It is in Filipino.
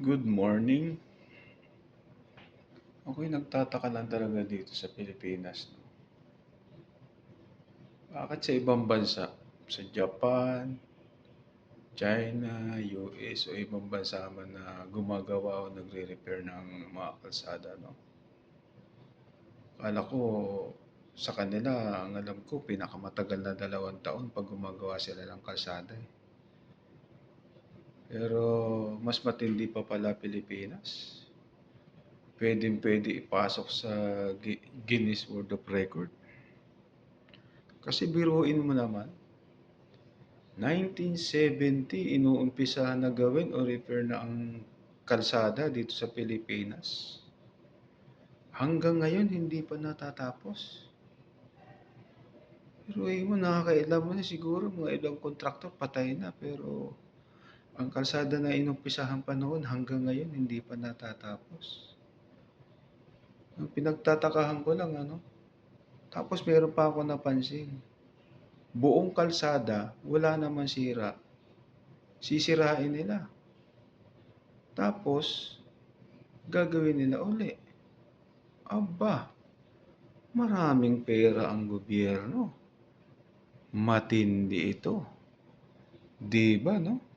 Good morning. Ako'y nagtataka lang talaga dito sa Pilipinas, no? Bakit sa ibang bansa, sa Japan, China, US, o ibang bansa man na gumagawa o nagre-repair ng mga kalsada, no? Akala ko sa kanila, ang alam ko, pinakamatagal na 2 taon pag gumagawa sila ng kalsada, eh. Pero mas matindi pa pala Pilipinas. Pwedeng-pwede ipasok sa Guinness World of Record. Kasi biruin mo naman, 1970 inuumpisahan na gawin o repair na ang kalsada dito sa Pilipinas. Hanggang ngayon hindi pa natatapos. Biruin mo, nakakailam mo na siguro mga ibang kontraktor patay na, pero ang kalsada na inumpisahan pa noon hanggang ngayon hindi pa natatapos. Ang pinagtatakahan ko lang, tapos meron pa ako napansin. Buong kalsada, wala naman sira. Sisirain nila. Tapos, gagawin nila uli. Aba, maraming pera ang gobyerno. Matindi ito. Di ba, no?